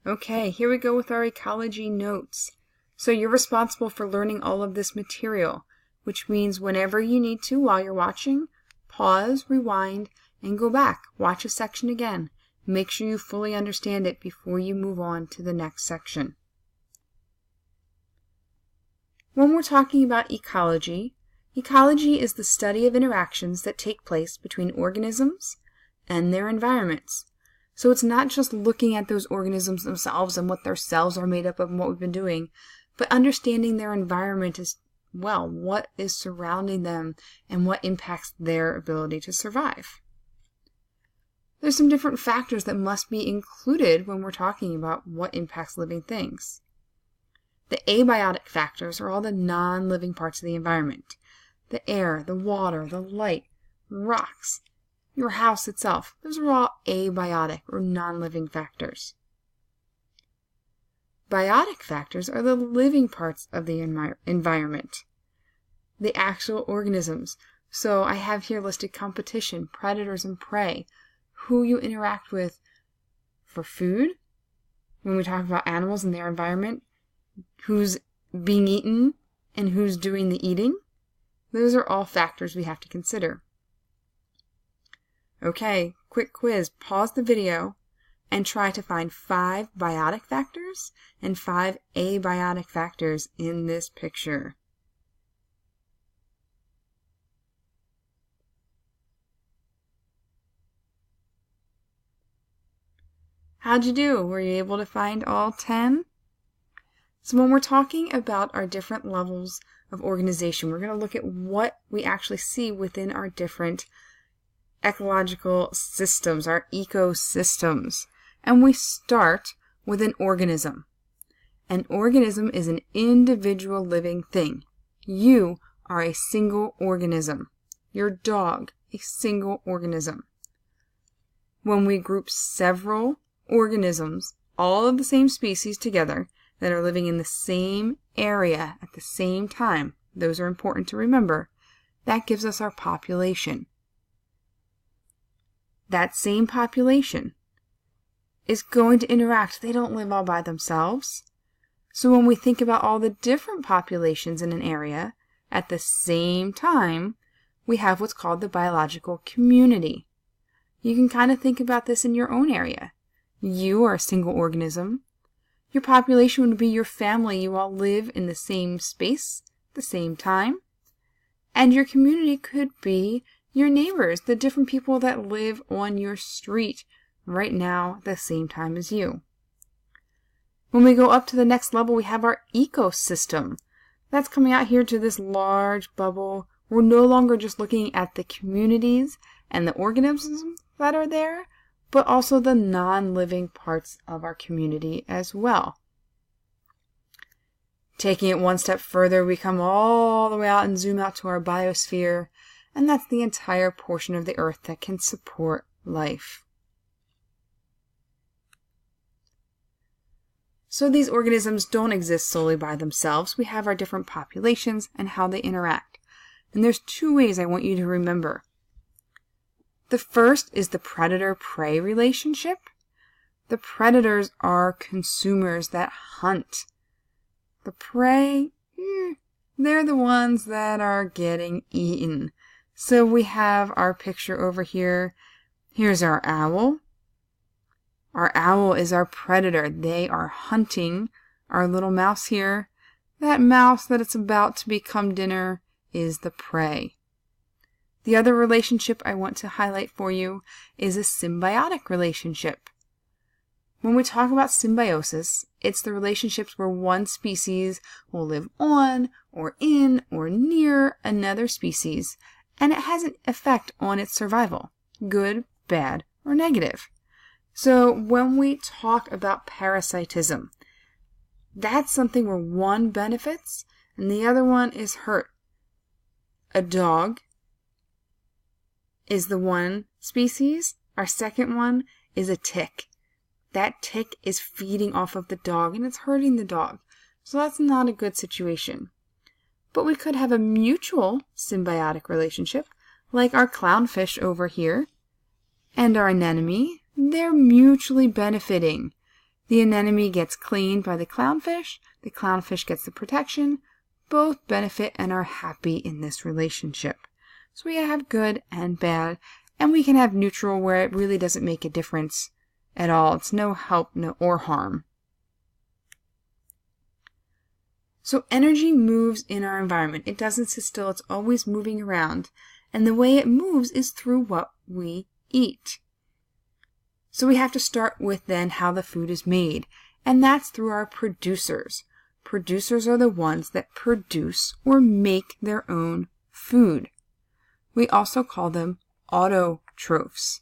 Okay, here we go with our ecology notes. So you're responsible for learning all of this material, which means whenever you need to while you're watching, pause, rewind, and go back. Watch a section again. Make sure you fully understand it before you move on to the next section. When we're talking about ecology, ecology is the study of interactions that take place between organisms and their environments. So it's not just looking at those organisms themselves and what their cells are made up of and what we've been doing, but understanding their environment as well, what is surrounding them and what impacts their ability to survive. There's some different factors that must be included when we're talking about what impacts living things. The abiotic factors are all the non-living parts of the environment. The air, the water, the light, rocks, your house itself. Those are all abiotic or non-living factors. Biotic factors are the living parts of the environment, the actual organisms. So I have here listed competition, predators and prey, who you interact with for food, when we talk about animals and their environment, who's being eaten and who's doing the eating. Those are all factors we have to consider. Okay, quick quiz. Pause the video and try to find 5 biotic factors and 5 abiotic factors in this picture. How'd you do? Were you able to find all 10? So when we're talking about our different levels of organization, we're going to look at what we actually see within our different ecological systems, our ecosystems. And we start with an organism. An organism is an individual living thing. You are a single organism. Your dog, a single organism. When we group several organisms, all of the same species together, that are living in the same area at the same time, those are important to remember, that gives us our population. That same population is going to interact. They don't live all by themselves. So when we think about all the different populations in an area at the same time, we have what's called the biological community. You can kind of think about this in your own area. You are a single organism. Your population would be your family. You all live in the same space, the same time. And your community could be your neighbors, the different people that live on your street right now at the same time as you. When we go up to the next level, we have our ecosystem. That's coming out here to this large bubble. We're no longer just looking at the communities and the organisms that are there, but also the non-living parts of our community as well. Taking it one step further, we come all the way out and zoom out to our biosphere, and that's the entire portion of the earth that can support life. So these organisms don't exist solely by themselves. We have our different populations and how they interact. And there's 2 ways I want you to remember. The first is the predator-prey relationship. The predators are consumers that hunt. The prey, they're the ones that are getting eaten. So we have our picture over here. Here's our owl. Our owl is our predator. They are hunting our little mouse here. That mouse that it's about to become dinner is the prey. The other relationship I want to highlight for you is a symbiotic relationship. When we talk about symbiosis, it's the relationships where one species will live on or in or near another species, and it has an effect on its survival, good, bad, or negative. So when we talk about parasitism, that's something where one benefits and the other one is hurt. A dog is the one species. Our second one is a tick. That tick is feeding off of the dog and it's hurting the dog. So that's not a good situation. But we could have a mutual symbiotic relationship, like our clownfish over here and our anemone. They're mutually benefiting. The anemone gets cleaned by the clownfish gets the protection. Both benefit and are happy in this relationship. So we have good and bad, and we can have neutral where it really doesn't make a difference at all. It's no help or harm. So energy moves in our environment. It doesn't sit still. It's always moving around. And the way it moves is through what we eat. So we have to start with then how the food is made. And that's through our producers. Producers are the ones that produce or make their own food. We also call them autotrophs.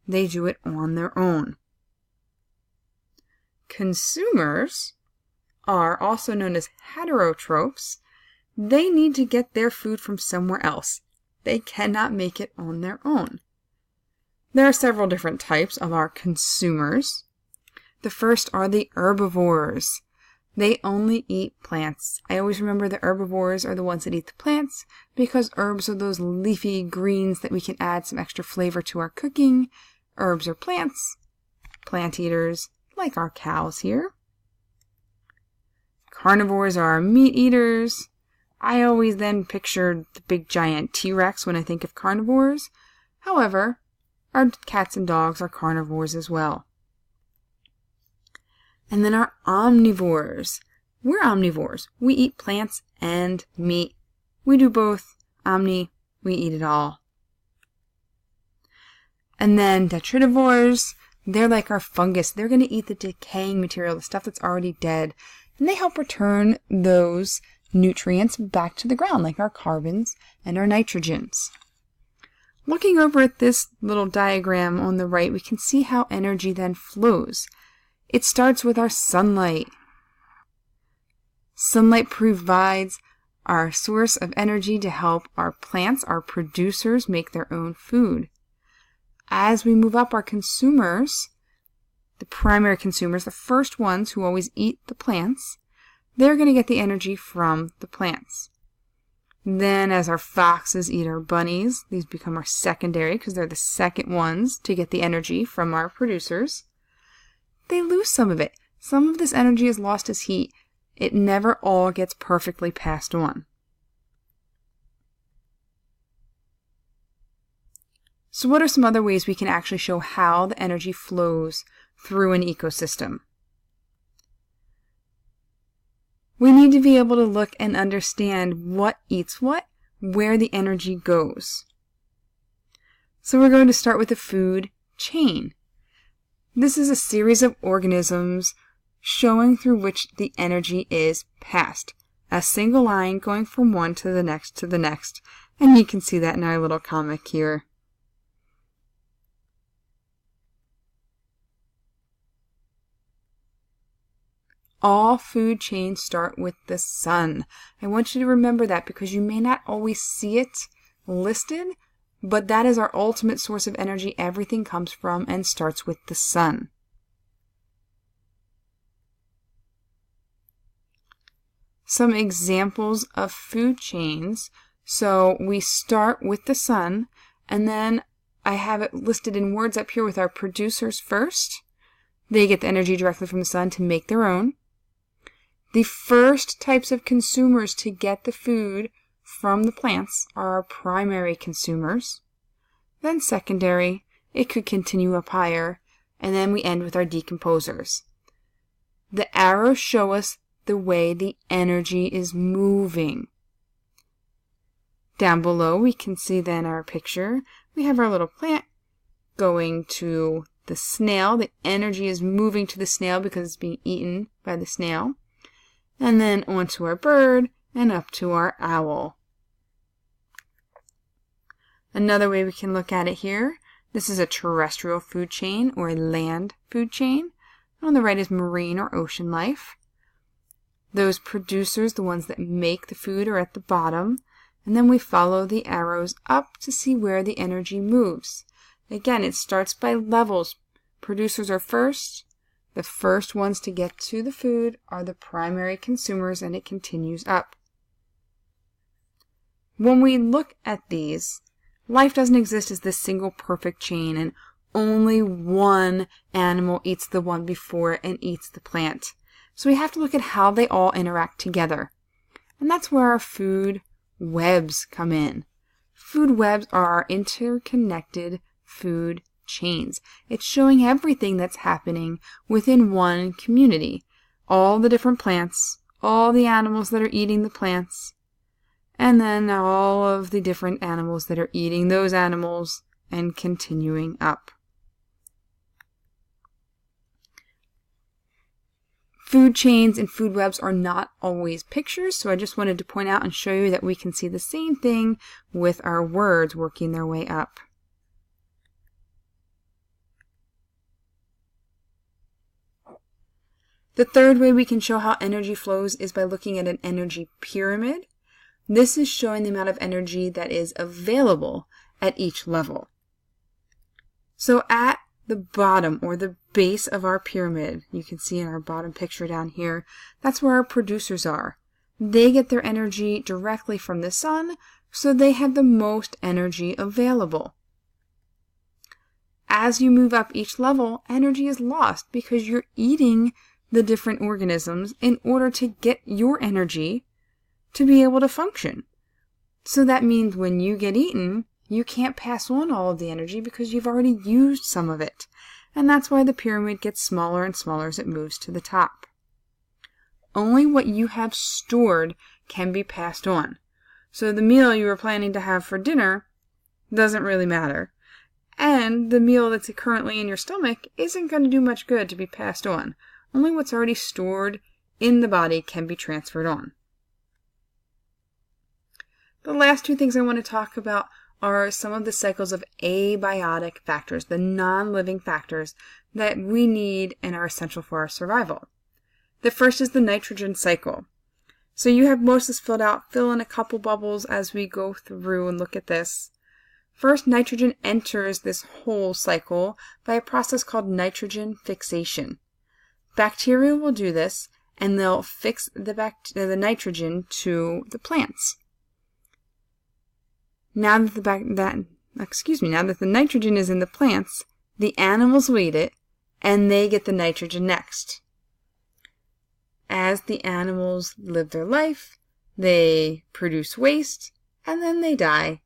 They do it on their own. Consumers are also known as heterotrophs. They need to get their food from somewhere else. They cannot make it on their own. There are several different types of our consumers. The first are the herbivores. They only eat plants. I always remember the herbivores are the ones that eat the plants because herbs are those leafy greens that we can add some extra flavor to our cooking. Herbs are plants. Plant eaters, like our cows here. Carnivores are our meat eaters. I always then pictured the big giant T-Rex when I think of carnivores. However, our cats and dogs are carnivores as well. And then our omnivores. We're omnivores. We eat plants and meat. We do both. We eat it all. And then detritivores, they're like our fungus. They're going to eat the decaying material, the stuff that's already dead. And they help return those nutrients back to the ground, like our carbons and our nitrogens. Looking over at this little diagram on the right, we can see how energy then flows. It starts with our sunlight. Sunlight provides our source of energy to help our plants, our producers, make their own food. As we move up, our consumers, the primary consumers, the first ones who always eat the plants, they're going to get the energy from the plants. Then as our foxes eat our bunnies, these become our secondary because they're the second ones to get the energy from our producers. They lose some of it. Some of this energy is lost as heat. It never all gets perfectly passed on. So what are some other ways we can actually show how the energy flows through an ecosystem? We need to be able to look and understand what eats what, where the energy goes. So we're going to start with the food chain. This is a series of organisms showing through which the energy is passed. A single line going from one to the next to the next. And you can see that in our little comic here. All food chains start with the sun. I want you to remember that because you may not always see it listed, but that is our ultimate source of energy. Everything comes from and starts with the sun. Some examples of food chains. So we start with the sun, and then I have it listed in words up here with our producers first. They get the energy directly from the sun to make their own. The first types of consumers to get the food from the plants are our primary consumers. Then secondary, it could continue up higher, and then we end with our decomposers. The arrows show us the way the energy is moving. Down below we can see then our picture. We have our little plant going to the snail. The energy is moving to the snail because it's being eaten by the snail. And then onto our bird and up to our owl. Another way we can look at it here, this is a terrestrial food chain or a land food chain. On the right is marine or ocean life. Those producers, the ones that make the food, are at the bottom. And then we follow the arrows up to see where the energy moves. Again, it starts by levels. Producers are first. The first ones to get to the food are the primary consumers, and it continues up. When we look at these, life doesn't exist as this single perfect chain, and only one animal eats the one before it and eats the plant. So we have to look at how they all interact together. And that's where our food webs come in. Food webs are our interconnected food chains. It's showing everything that's happening within one community. All the different plants, all the animals that are eating the plants, and then all of the different animals that are eating those animals and continuing up. Food chains and food webs are not always pictures, so I just wanted to point out and show you that we can see the same thing with our words working their way up. The third way we can show how energy flows is by looking at an energy pyramid. This is showing the amount of energy that is available at each level. So at the bottom, or the base of our pyramid, you can see in our bottom picture down here, that's where our producers are. They get their energy directly from the sun, so they have the most energy available. As you move up each level, energy is lost because you're eating the different organisms in order to get your energy to be able to function. So that means when you get eaten, you can't pass on all of the energy because you've already used some of it. And that's why the pyramid gets smaller and smaller as it moves to the top. Only what you have stored can be passed on. So the meal you were planning to have for dinner doesn't really matter. And the meal that's currently in your stomach isn't going to do much good to be passed on. Only what's already stored in the body can be transferred on. The last two things I want to talk about are some of the cycles of abiotic factors, the non-living factors that we need and are essential for our survival. The first is the nitrogen cycle. So you have most of this filled out. Fill in a couple bubbles as we go through and look at this. First, nitrogen enters this whole cycle by a process called nitrogen fixation. Bacteria will do this, and they'll fix the nitrogen to the plants. Now that the nitrogen is in the plants, the animals will eat it, and they get the nitrogen next. As the animals live their life, they produce waste, and then they die.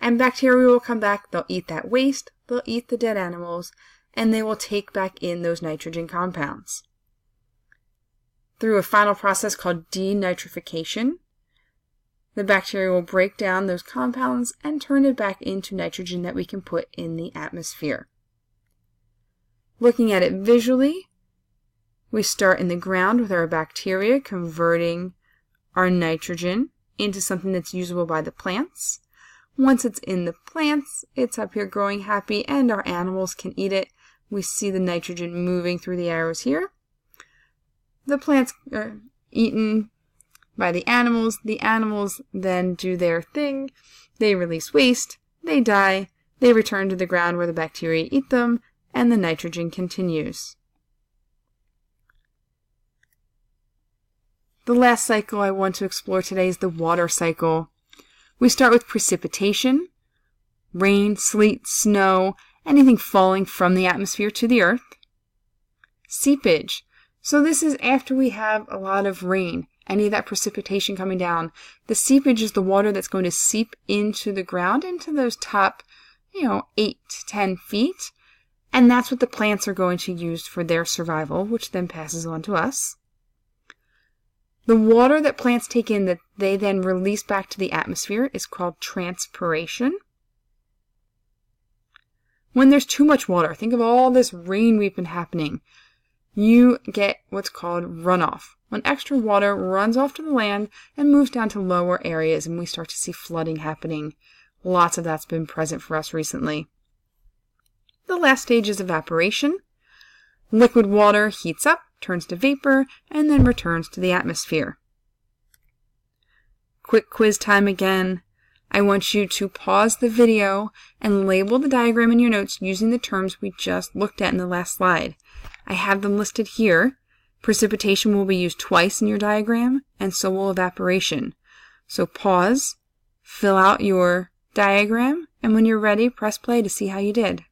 And bacteria will come back, they'll eat that waste, they'll eat the dead animals, and they will take back in those nitrogen compounds. Through a final process called denitrification, the bacteria will break down those compounds and turn it back into nitrogen that we can put in the atmosphere. Looking at it visually, we start in the ground with our bacteria converting our nitrogen into something that's usable by the plants. Once it's in the plants, it's up here growing happy and our animals can eat it. We see the nitrogen moving through the arrows here. The plants are eaten by the animals. The animals then do their thing. They release waste. They die. They return to the ground where the bacteria eat them, and the nitrogen continues. The last cycle I want to explore today is the water cycle. We start with precipitation, rain, sleet, snow, anything falling from the atmosphere to the earth. Seepage. So this is after we have a lot of rain, any of that precipitation coming down. The seepage is the water that's going to seep into the ground, into those top, 8 to 10 feet. And that's what the plants are going to use for their survival, which then passes on to us. The water that plants take in that they then release back to the atmosphere is called transpiration. When there's too much water, think of all this rain we've been happening, you get what's called runoff. When extra water runs off to the land and moves down to lower areas, and we start to see flooding happening. Lots of that's been present for us recently. The last stage is evaporation. Liquid water heats up, turns to vapor, and then returns to the atmosphere. Quick quiz time again. I want you to pause the video and label the diagram in your notes using the terms we just looked at in the last slide. I have them listed here. Precipitation will be used twice in your diagram, and so will evaporation. So pause, fill out your diagram, and when you're ready, press play to see how you did.